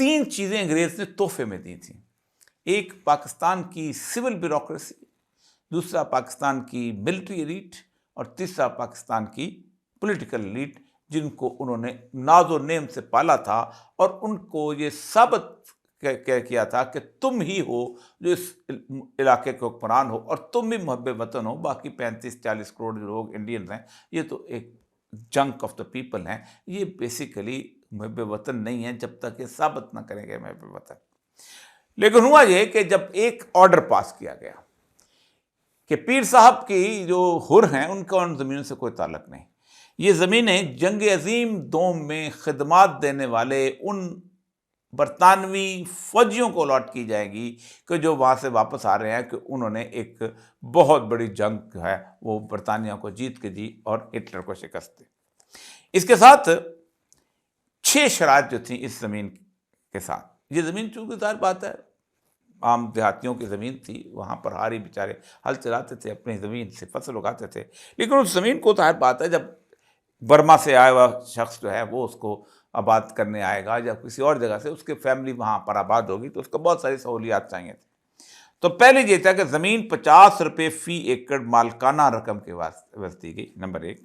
3 چیزیں انگریز نے تحفے میں دی تھیں. ایک پاکستان کی سول بیوروکریسی، دوسرا پاکستان کی ملٹری ایلیٹ، اور تیسرا پاکستان کی پولیٹیکل ایلیٹ، جن کو انہوں نے ناز و نعم سے پالا تھا اور ان کو یہ ثابت کیا تھا کہ تم ہی ہو جو اس علاقے کے حکمران ہو اور تم ہی محب وطن ہو. باقی 35-40 کروڑ جو لوگ انڈینز ہیں یہ تو ایک جنک آف دا پیپل ہیں، یہ بیسیکلی محب وطن نہیں ہیں جب تک یہ ثابت نہ کریں گے محب وطن. لیکن ہوا یہ کہ جب ایک آرڈر پاس کیا گیا کہ پیر صاحب کی جو حر ہیں ان کا ان زمینوں سے کوئی تعلق نہیں، یہ زمینیں جنگ عظیم دوم میں خدمات دینے والے ان برطانوی فوجیوں کو الاٹ کی جائے گی کہ جو وہاں سے واپس آ رہے ہیں کہ انہوں نے ایک بہت بڑی جنگ جو ہے وہ برطانیہ کو جیت کے دی اور ہٹلر کو شکست دی. اس کے ساتھ 6 شرائط جو تھیں اس زمین کے ساتھ. یہ زمین چونکہ ظاہر بات ہے عام دیہاتیوں کی زمین تھی، وہاں پر ہاری بیچارے ہل چلاتے تھے، اپنی زمین سے فصل اگاتے تھے، لیکن اس زمین کو ظاہر بات ہے جب برما سے آیا ہوا شخص جو ہے وہ اس کو آباد کرنے آئے گا یا کسی اور جگہ سے، اس کے فیملی وہاں پر آباد ہوگی تو اس کو بہت ساری سہولیات چاہیے تھیں. تو پہلے یہ تھا کہ زمین 50 روپے فی ایکڑ مالکانہ رقم کے واسطے دی گئی، نمبر 1.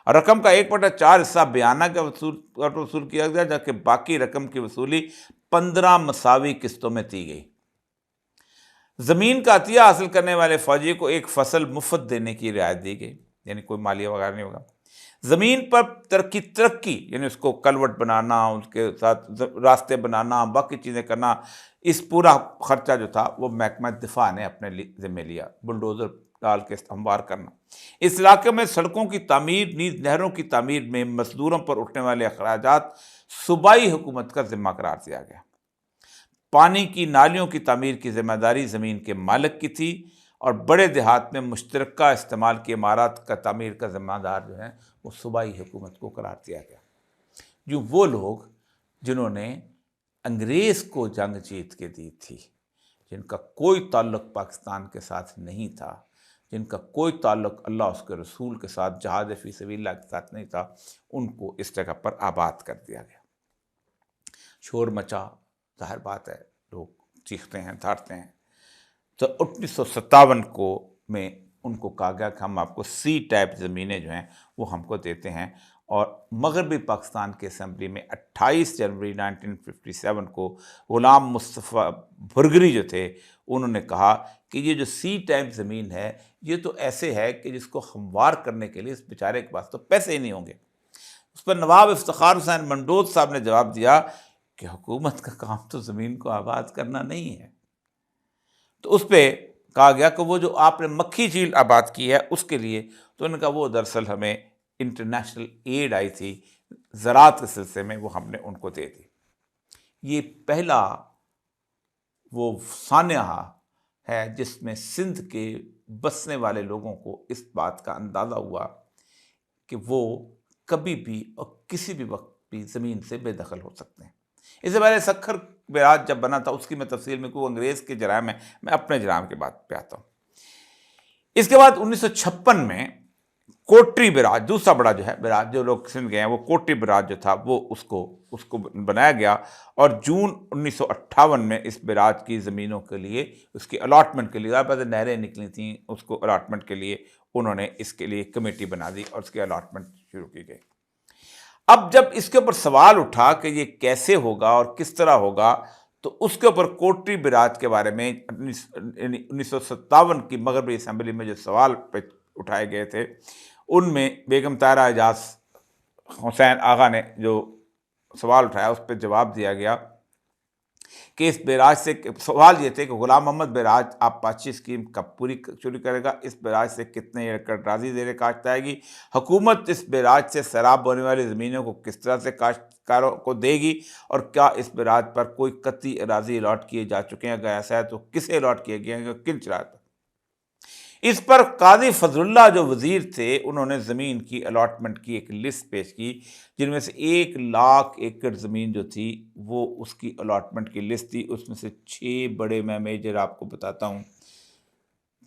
اور رقم کا 1/4 حصہ بیانہ کا وصول کیا گیا، جبکہ باقی رقم کی وصولی 15 مساوی قسطوں میں کی گئی. زمین کا عطیہ حاصل کرنے والے فوجی کو ایک فصل مفت دینے کی رعایت دی گئی، یعنی کوئی مالیہ وغیرہ نہیں ہوگا. زمین پر ترقی یعنی اس کو کلوٹ بنانا، اس کے ساتھ راستے بنانا، باقی چیزیں کرنا، اس پورا خرچہ جو تھا وہ محکمہ دفاع نے اپنے ذمہ لیا. بلڈوزر ڈال کے ہموار کرنا. اس علاقے میں سڑکوں کی تعمیر نیز نہروں کی تعمیر میں مزدوروں پر اٹھنے والے اخراجات صوبائی حکومت کا ذمہ قرار دیا گیا. پانی کی نالیوں کی تعمیر کی ذمہ داری زمین کے مالک کی تھی اور بڑے دیہات میں مشترکہ استعمال کی عمارات کا تعمیر کا ذمہ دار جو ہے وہ صوبائی حکومت کو قرار دیا گیا. جو وہ لوگ جنہوں نے انگریز کو جنگ جیت کے دی تھی، جن کا کوئی تعلق پاکستان کے ساتھ نہیں تھا، جن کا کوئی تعلق اللہ اس کے رسول کے ساتھ، جہاد فی سبیل اللہ کے ساتھ نہیں تھا، ان کو اس جگہ پر آباد کر دیا گیا. شور مچا، ظاہر بات ہے لوگ چیختے ہیں دھاڑتے ہیں. تو 1957 میں ان کو کہا گیا کہ ہم آپ کو سی ٹائپ زمینیں جو ہیں وہ ہم کو دیتے ہیں. اور مغربی پاکستان کے اسمبلی میں 28 جنوری 1957 کو غلام مصطفیٰ بھرگری جو تھے انہوں نے کہا کہ یہ جو سی ٹائپ زمین ہے یہ تو ایسے ہے کہ جس کو ہموار کرنے کے لیے اس بیچارے کے پاس تو پیسے ہی نہیں ہوں گے. اس پر نواب افتخار حسین منڈوت صاحب نے جواب دیا کہ حکومت کا کام تو زمین کو آباد کرنا نہیں ہے. تو اس پہ کہا گیا کہ وہ جو آپ نے مکھی جھیل آباد کی ہے اس کے لیے، تو ان کا وہ دراصل ہمیں انٹرنیشنل ایڈ آئی تھی زراعت کے سلسلے میں، وہ ہم نے ان کو دے دی. یہ پہلا وہ سانحہ ہے جس میں سندھ کے بسنے والے لوگوں کو اس بات کا اندازہ ہوا کہ وہ کبھی بھی اور کسی بھی وقت بھی زمین سے بے دخل ہو سکتے ہیں. اس سے پہلے سکھر بیراج جب بنا تھا اس کی میں تفصیل میں کوئی انگریز کے جرائم میں اپنے جرائم کے بات پہ آتا ہوں. اس کے بعد 1956 میں کوٹری بیراج، دوسرا بڑا جو ہے بیراج جو لوگ سندھ گئے ہیں، وہ کوٹری بیراج جو تھا وہ اس کو بنایا گیا. اور جون 1958 میں اس بیراج کی زمینوں کے لیے، اس کی الاٹمنٹ کے لیے، ظاہر بات ہے نہریں نکلی تھیں، اس کو الاٹمنٹ کے لیے انہوں نے اس کے لیے کمیٹی بنا دی اور اس کی الاٹمنٹ شروع کی گئی. اب جب اس کے اوپر سوال اٹھا کہ یہ کیسے ہوگا اور کس طرح ہوگا، تو اس کے اوپر کوٹری بیراج کے بارے میں 1957 کی مغربی اسمبلی میں جو سوال اٹھائے گئے تھے ان میں بیگم طاہرہ اعجاز حسین آغا نے جو سوال اٹھایا اس پہ جواب دیا گیا کہ اس بیراج سے، سوال یہ تھے کہ غلام محمد بیراج آبپاشی اسکیم کب پوری شروع کرے گا، اس بیراج سے کتنے ایکڑ اراضی زیر کاشت آئے گی، حکومت اس بیراج سے سیراب ہونے والی زمینوں کو کس طرح سے کاشتکاروں کو دے گی، اور کیا اس بیراج پر کوئی قطعی اراضی الاٹ کیے جا چکے ہیں، اگر ایسا ہے تو کسے الاٹ کیے گئے ہیں، کن شرائط پر. اس پر قاضی فضل اللہ جو وزیر تھے انہوں نے زمین کی الاٹمنٹ کی ایک لسٹ پیش کی، جن میں سے 1,00,000 ایکڑ زمین جو تھی وہ اس کی الاٹمنٹ کی لسٹ تھی. اس میں سے 6 بڑے میں میجر آپ کو بتاتا ہوں.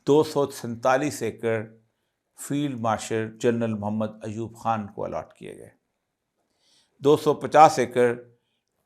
247 ایکڑ فیلڈ مارشل جنرل محمد ایوب خان کو الاٹ کیے گئے. 250 ایکڑ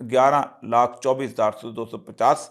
11,24,250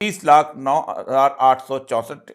30,09,864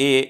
A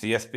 CSP,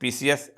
PCS,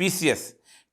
PCS।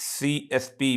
CSP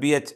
BH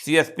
CSP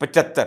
75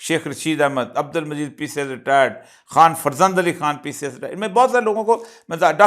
Sheikh Rashid Ahmad, Abdul Majeed P C S retired, Khan فرزند علی خان پی سی ایس ریٹائرڈ، ان میں بہت سارے لوگوں کو میں جاتا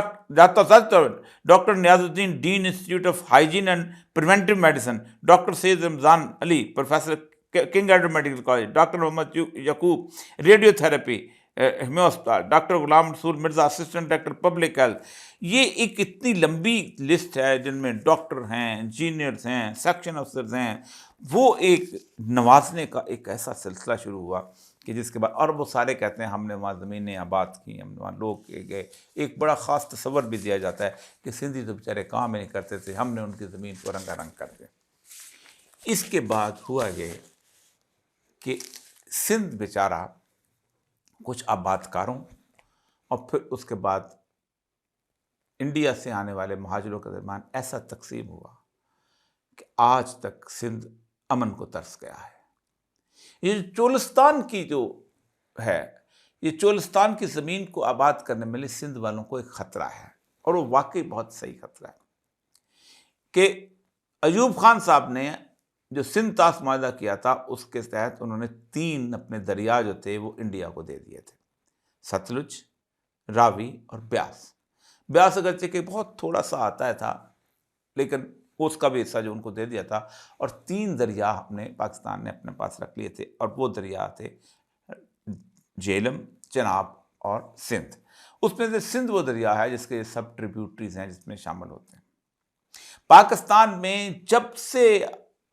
ہوں. Doctor Niaz Uddin dean institute of hygiene and preventive medicine, doctor Syed Ramzan Ali professor King Edward medical college, doctor Muhammad Yaqoob radio therapy ہمیو اسپتال، doctor Ghulam Rasool Mirza assistant doctor public health. یہ ایک اتنی لمبی لسٹ ہے جن میں ڈاکٹر ہیں، انجینئرز ہیں، سیکشن افسرز ہیں. وہ ایک نوازنے کا ایک ایسا سلسلہ شروع ہوا کہ جس کے بعد، اور وہ سارے کہتے ہیں ہم نے وہاں زمینیں آباد کی، ہم وہاں لوگ گئے. ایک بڑا خاص تصور بھی دیا جاتا ہے کہ سندھی تو بیچارے کام ہی نہیں کرتے تھے، ہم نے ان کی زمین کو رنگا رنگ کر دیا. اس کے بعد ہوا یہ کہ سندھ بیچارہ کچھ آباد کاروں اور پھر اس کے بعد انڈیا سے آنے والے مہاجروں کے درمیان ایسا تقسیم ہوا کہ آج تک سندھ امن کو ترس گیا ہے. یہ چولستان کی جو ہے، یہ چولستان کی زمین کو آباد کرنے میں لیے سندھ والوں کو ایک خطرہ ہے، اور وہ واقعی بہت صحیح خطرہ ہے. کہ ایوب خان صاحب نے جو سندھ طاس معاہدہ کیا تھا، اس کے تحت انہوں نے 3 اپنے دریا جو تھے وہ انڈیا کو دے دیے تھے، ستلج، راوی اور بیاس. بیاس اگرچہ کہ بہت تھوڑا سا آتا ہے تھا، لیکن اس کا بھی حصہ جو ان کو دے دیا تھا. اور 3 دریا اپنے پاکستان نے اپنے پاس رکھ لیے تھے، اور وہ دریا تھے جہلم، چناب اور سندھ. اس میں سے سندھ وہ دریا ہے جس کے سب ٹریبیوٹریز ہیں، جس میں شامل ہوتے ہیں. پاکستان میں جب سے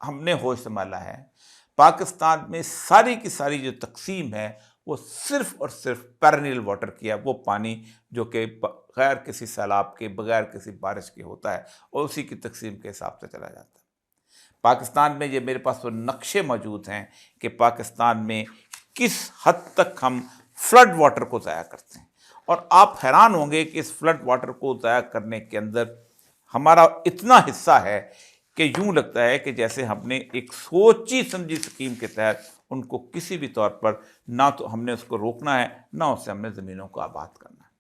ہم نے ہوش سنبھالا ہے، پاکستان میں ساری کی ساری جو تقسیم ہے وہ صرف اور صرف پیرینیل واٹر کی ہے. وہ پانی جو کہ بغیر کسی سیلاب کے، بغیر کسی بارش کے ہوتا ہے، اور اسی کی تقسیم کے حساب سے چلا جاتا ہے. پاکستان میں یہ میرے پاس وہ نقشے موجود ہیں کہ پاکستان میں کس حد تک ہم فلڈ واٹر کو ضائع کرتے ہیں. اور آپ حیران ہوں گے کہ اس فلڈ واٹر کو ضائع کرنے کے اندر ہمارا اتنا حصہ ہے کہ یوں لگتا ہے کہ جیسے ہم نے ایک سوچی سمجھی اسکیم کے تحت ان کو کسی بھی طور پر نہ تو ہم نے اس کو روکنا ہے، نہ اس سے ہم نے زمینوں کو آباد کرنا ہے.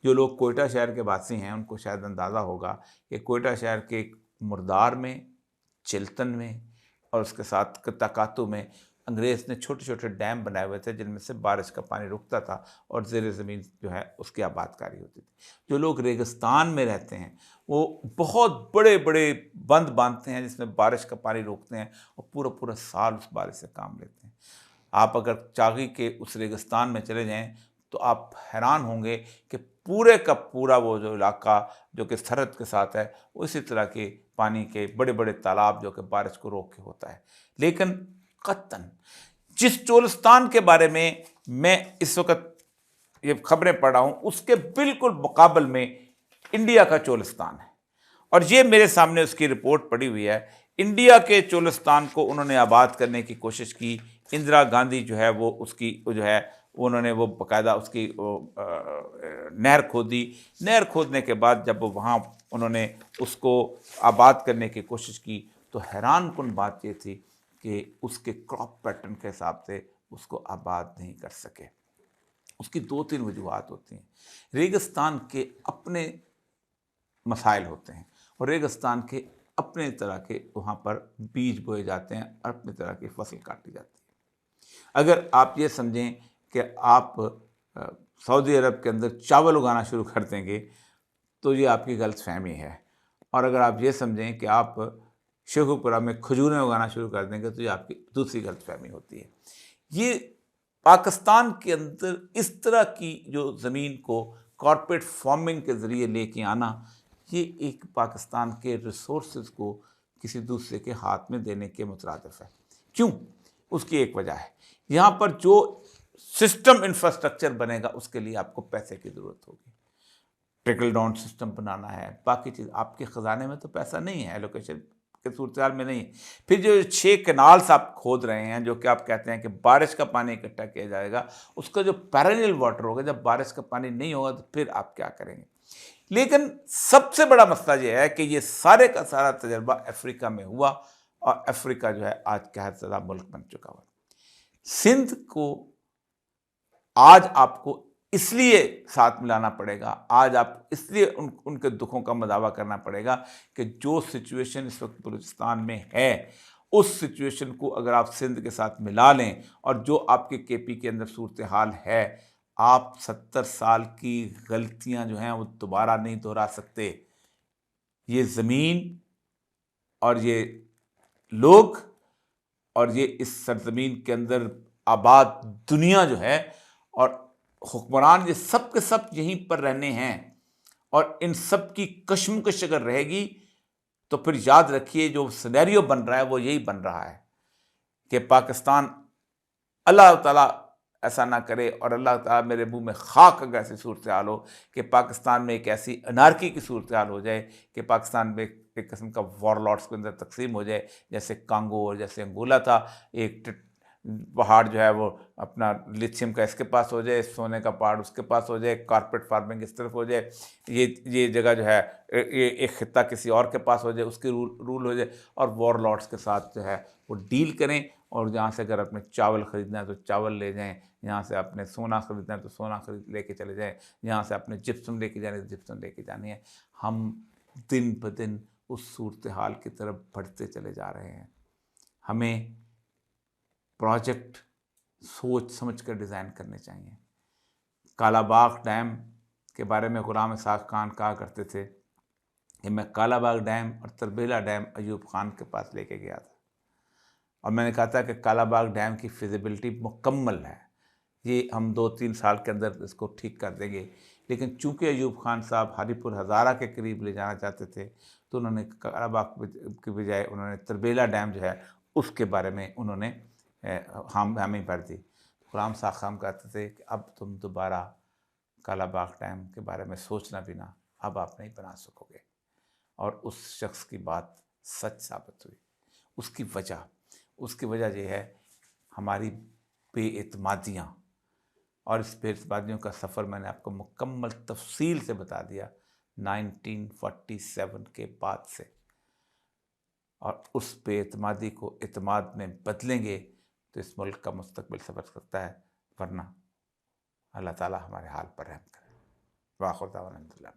جو لوگ کوئٹہ شہر کے واسی ہیں ان کو شاید اندازہ ہوگا کہ کوئٹہ شہر کے مردار میں، چلتن میں اور اس کے ساتھ تکاتو میں انگریز نے چھوٹے چھوٹے ڈیم بنائے ہوئے تھے، جن میں سے بارش کا پانی رکتا تھا اور زیر زمین جو ہے اس کی آباد کاری ہوتی تھی. جو لوگ ریگستان میں رہتے ہیں وہ بہت بڑے بڑے بند باندھتے ہیں جس میں بارش کا پانی روکتے ہیں، اور پورا پورا سال اس بارش سے کام لیتے ہیں. آپ اگر چاغی کے اس ریگستان میں چلے جائیں تو آپ حیران ہوں گے کہ پورے کا پورا وہ جو علاقہ جو کہ سرحد کے ساتھ ہے، وہ اسی طرح کے پانی کے بڑے بڑے تالاب جو کہ بارش کو روک کے ہوتا ہے. لیکن قطعاً جس چولستان کے بارے میں میں اس وقت یہ خبریں پڑھ رہا ہوں، اس کے بالکل مقابل میں انڈیا کا چولستان ہے. اور یہ میرے سامنے اس کی رپورٹ پڑی ہوئی ہے. انڈیا کے چولستان کو انہوں نے آباد کرنے کی کوشش کی. اندرا گاندھی جو ہے وہ اس کی جو ہے انہوں نے وہ باقاعدہ اس کی نہر کھودی. نہر کھودنے کے بعد جب وہاں انہوں نے اس کو آباد کرنے کی کوشش کی تو حیران کن بات یہ تھی کہ اس کے کراپ پیٹرن کے حساب سے اس کو آباد نہیں کر سکے. اس کی 2-3 وجوہات ہوتی ہیں. ریگستان کے اپنے مسائل ہوتے ہیں، اور ریگستان کے اپنے طرح کے وہاں پر بیج بوئے جاتے ہیں اور اپنے طرح کی فصل کاٹی جاتی ہے. اگر آپ یہ سمجھیں کہ آپ سعودی عرب کے اندر چاول اگانا شروع کر دیں گے تو یہ آپ کی غلط فہمی ہے. اور اگر آپ یہ سمجھیں کہ آپ شیخو پورہ میں کھجوریں اگانا شروع کر دیں گے تو یہ آپ کی دوسری غلط فہمی ہوتی ہے. یہ پاکستان کے اندر اس طرح کی جو زمین کو کارپوریٹ فارمنگ کے ذریعے لے کے آنا، یہ ایک پاکستان کے ریسورسز کو کسی دوسرے کے ہاتھ میں دینے کے مترادف ہے. کیوں؟ اس کی ایک وجہ ہے، یہاں پر جو سسٹم انفراسٹرکچر بنے گا اس کے لیے آپ کو پیسے کی ضرورت ہوگی. ٹرکل ڈاؤن سسٹم بنانا ہے، باقی چیز. آپ کے خزانے میں تو پیسہ نہیں ہے، ایلوکیشن کے صورتحال میں نہیں. پھر جو 6 کینالز آپ کھود رہے ہیں جو کہ آپ کہتے ہیں کہ بارش کا پانی اکٹھا کیا جائے گا، اس کا جو پیرینیل واٹر ہوگا، جب بارش کا پانی نہیں ہوگا تو پھر آپ کیا کریں گے. لیکن سب سے بڑا مسئلہ یہ ہے کہ یہ سارے کا سارا تجربہ افریقہ میں ہوا، اور افریقہ جو ہے آج قحط زدہ ملک بن چکا ہوا. سندھ کو آج آپ کو اس لیے ساتھ ملانا پڑے گا، آج آپ اس لیے ان کے دکھوں کا مداوع کرنا پڑے گا کہ جو سچویشن اس وقت بلوچستان میں ہے اس سچویشن کو اگر آپ سندھ کے ساتھ ملا لیں اور جو آپ کے کے پی کے اندر صورتحال ہے، آپ 70 سال کی غلطیاں جو ہیں وہ دوبارہ نہیں دہرا سکتے۔ یہ زمین اور یہ لوگ اور یہ اس سرزمین کے اندر آباد دنیا جو ہے اور حکمران، یہ سب کے سب یہیں پر رہنے ہیں، اور ان سب کی کشمکش اگر رہے گی تو پھر یاد رکھیے جو سینیریو بن رہا ہے وہ یہی بن رہا ہے کہ پاکستان، اللہ تعالیٰ ایسا نہ کرے اور اللہ تعالیٰ میرے منہ میں خاک اگر ایسی صورتحال ہو کہ پاکستان میں ایک ایسی انارکی کی صورتحال ہو جائے کہ پاکستان میں ایک قسم کا وار لارڈس کے اندر تقسیم ہو جائے، جیسے کانگو اور جیسے انگولا تھا، ایک پہاڑ جو ہے وہ اپنا لیتھیم کا اس کے پاس ہو جائے، سونے کا پہاڑ اس کے پاس ہو جائے، کارپیٹ فارمنگ اس طرف ہو جائے، یہ جگہ جو ہے یہ ایک خطہ کسی اور کے پاس ہو جائے، اس کی رول ہو جائے، اور وار لارڈس کے ساتھ جو ہے وہ ڈیل کریں، اور جہاں سے اگر اپنے چاول خریدنا ہے تو چاول لے جائیں، یہاں سے اپنے سونا خریدنا ہے تو سونا خرید لے کے چلے جائیں، یہاں سے اپنے جپسم لے کے جانے تو جپسم لے کے جانی ہے۔ ہم دن بدن اس صورتحال کی طرف بڑھتے چلے جا رہے ہیں۔ ہمیں پروجیکٹ سوچ سمجھ کر ڈیزائن کرنے چاہیے۔ کالا باغ ڈیم کے بارے میں غلام اسحاق خان کہا کرتے تھے کہ میں کالا باغ ڈیم اور تربیلا ڈیم ایوب خان کے پاس لے کے گیا تھا، اور میں نے کہا تھا کہ کالا باغ ڈیم کی فیزیبلٹی مکمل ہے، یہ ہم 2-3 سال کے اندر اس کو ٹھیک کر دیں گے، لیکن چونکہ ایوب خان صاحب ہری پور ہزارہ کے قریب لے جانا چاہتے تھے تو انہوں نے کالا باغ کے بجائے انہوں نے تربیلا ڈیم جو ہے اس کے بارے میں انہوں نے حامی بھر دی۔ غلام صاحب خان کہتے تھے کہ اب تم دوبارہ کالا باغ ڈیم کے بارے میں سوچنا بھی نہ، اب آپ نہیں بنا سکو گے، اور اس شخص کی بات سچ ثابت ہوئی۔ اس کی وجہ یہ ہے ہماری بے اعتمادیاں، اور اس بے اعتمادیوں کا سفر میں نے آپ کو مکمل تفصیل سے بتا دیا 1947 کے بعد سے، اور اس بے اعتمادی کو اعتماد میں بدلیں گے تو اس ملک کا مستقبل سفر سکتا ہے، ورنہ اللہ تعالیٰ ہمارے حال پر رحم کرے۔ وآخر دعوانا الحمدللہ۔